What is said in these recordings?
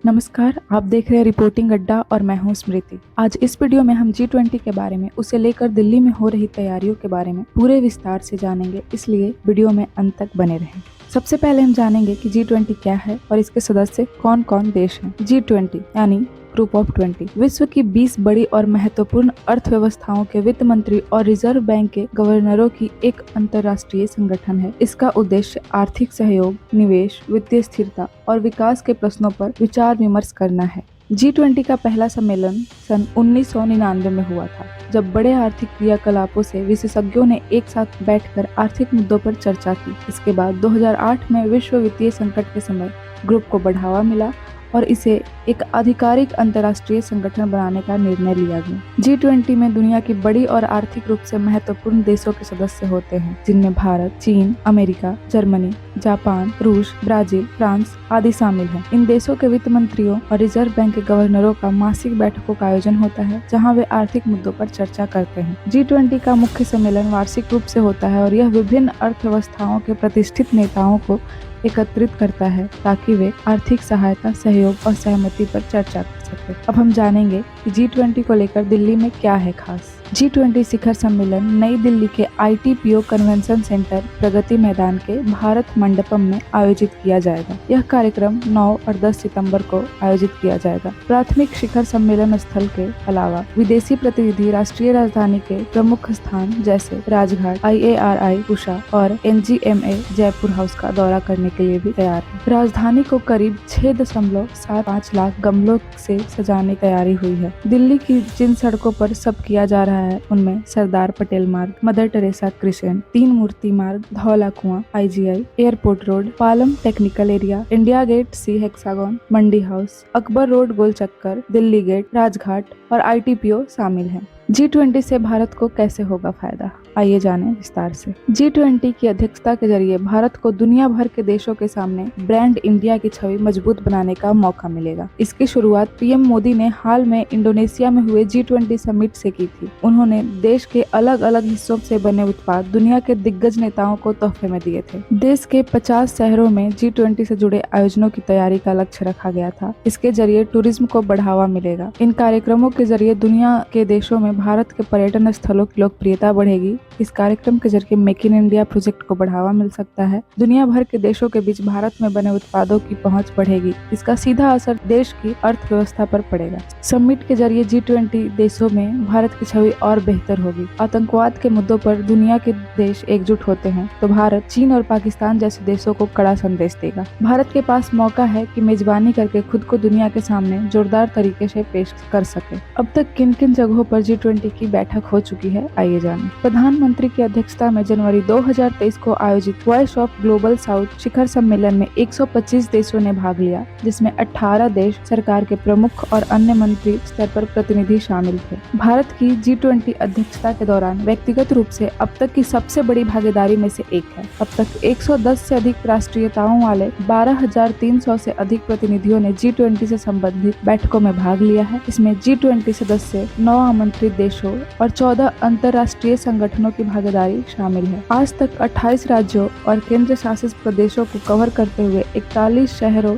नमस्कार, आप देख रहे हैं रिपोर्टिंग अड्डा और मैं हूं स्मृति। आज इस वीडियो में हम G20 के बारे में, उसे लेकर दिल्ली में हो रही तैयारियों के बारे में पूरे विस्तार से जानेंगे, इसलिए वीडियो में अंत तक बने रहें। सबसे पहले हम जानेंगे कि G20 क्या है और इसके सदस्य कौन कौन देश हैं। G20 यानी ग्रुप ऑफ 20 विश्व की 20 बड़ी और महत्वपूर्ण अर्थव्यवस्थाओं के वित्त मंत्री और रिजर्व बैंक के गवर्नरों की एक अंतर्राष्ट्रीय संगठन है। इसका उद्देश्य आर्थिक सहयोग, निवेश, वित्तीय स्थिरता और विकास के प्रश्नों पर विचार विमर्श करना है। G20 का पहला सम्मेलन सन 1999 में हुआ था, जब बड़े आर्थिक क्रियाकलापों से विशेषज्ञों ने एक साथ बैठकर आर्थिक मुद्दों पर चर्चा की। इसके बाद 2008 में विश्व वित्तीय संकट के समय ग्रुप को बढ़ावा मिला और इसे एक आधिकारिक अंतर्राष्ट्रीय संगठन बनाने का निर्णय लिया गया। G20 में दुनिया की बड़ी और आर्थिक रूप से महत्वपूर्ण देशों के सदस्य होते हैं, जिनमें भारत, चीन, अमेरिका, जर्मनी, जापान, रूस, ब्राजील, फ्रांस आदि शामिल हैं। इन देशों के वित्त मंत्रियों और रिजर्व बैंक के गवर्नरों का मासिक बैठकों का आयोजन होता है, जहां वे आर्थिक मुद्दों पर चर्चा करते हैं। G20 का मुख्य सम्मेलन वार्षिक रूप से होता है और यह विभिन्न अर्थव्यवस्थाओं के प्रतिष्ठित नेताओं को एकत्रित करता है ताकि वे आर्थिक सहायता, सहयोग और सहमति पर चर्चा कर सके। अब हम जानेंगे कि G20 को लेकर दिल्ली में क्या है खास। G20 शिखर सम्मेलन नई दिल्ली के ITPO convention centre Pragati Maidan के भारत मंडपम में आयोजित किया जाएगा। यह कार्यक्रम 9 और 10 सितंबर को आयोजित किया जाएगा। प्राथमिक शिखर सम्मेलन स्थल के अलावा विदेशी प्रतिनिधि राष्ट्रीय राजधानी के प्रमुख स्थान जैसे राजघाट, IARI पूषा और NGMA जयपुर हाउस का दौरा करने के लिए भी तैयार है। राजधानी को करीब 6.75 लाख गमलों से सजाने की तैयारी हुई है। दिल्ली की जिन सड़कों पर सब किया जा रहा है उनमें सरदार पटेल मार्ग, मदर टेरेसा क्रिसेंट, तीन मूर्ति मार्ग, Dhaula Kuan, IGI, Airport Road, Palam Technical Area, India Gate C Hexagon, Mandi House, Akbar Road Gol Chakkar, Delhi gate, Rajghat और ITPO शामिल हैं। G20 से भारत को कैसे होगा फायदा, आइए जानें विस्तार से। G20 की अध्यक्षता के जरिए भारत को दुनिया भर के देशों के सामने ब्रांड इंडिया की छवि मजबूत बनाने का मौका मिलेगा। इसकी शुरुआत PM मोदी ने हाल में इंडोनेशिया में हुए G20 समिट से की थी। उन्होंने देश के अलग अलग हिस्सों से बने उत्पाद दुनिया के दिग्गज नेताओं को तोहफे में दिए थे। देश के 50 शहरों में G20 से जुड़े आयोजनों की तैयारी का लक्ष्य रखा गया था। इसके जरिए टूरिज्म को बढ़ावा मिलेगा। इन कार्यक्रमों के जरिए दुनिया के देशों में भारत के पर्यटन स्थलों की लोकप्रियता बढ़ेगी। इस कार्यक्रम के जरिए मेक इन इंडिया प्रोजेक्ट को बढ़ावा मिल सकता है। दुनिया भर के देशों के बीच भारत में बने उत्पादों की पहुंच बढ़ेगी। इसका सीधा असर देश की अर्थव्यवस्था पर पड़ेगा। समिट के जरिए G20 देशों में भारत की छवि और बेहतर होगी। आतंकवाद के मुद्दों पर दुनिया के देश एकजुट होते हैं तो भारत, चीन और पाकिस्तान जैसे देशों को कड़ा संदेश देगा। भारत के पास मौका है कि मेजबानी करके खुद को दुनिया के सामने जोरदार तरीके से पेश कर सके। अब तक किन किन जगहों पर G20 की बैठक हो चुकी है, आइए जानें। प्रधानमंत्री की अध्यक्षता में जनवरी 2023 को आयोजित वॉइस ऑफ ग्लोबल साउथ शिखर सम्मेलन में 125 देशों ने भाग लिया, जिसमें 18 देश, सरकार के प्रमुख और अन्य मंत्री स्तर पर प्रतिनिधि शामिल थे। भारत की G20 अध्यक्षता के दौरान व्यक्तिगत रूप से अब तक की सबसे बड़ी भागीदारी में से एक है। अब तक 110 से अधिक राष्ट्रीयताओं वाले 12,300 से अधिक प्रतिनिधियों ने G20 से संबंधित बैठकों में भाग लिया है। इसमें G20 सदस्य 9 आमंत्रित देशों और 14 अंतर्राष्ट्रीय संगठनों की भागीदारी शामिल है। आज तक 28 राज्यों और केंद्र शासित प्रदेशों को कवर करते हुए 41 शहरों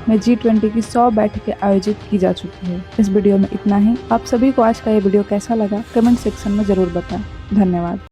में G20 की 100 बैठकें आयोजित की जा चुकी है। इस वीडियो में इतना ही। आप सभी को आज का ये वीडियो कैसा लगा, कमेंट सेक्शन में जरूर बताएं। धन्यवाद।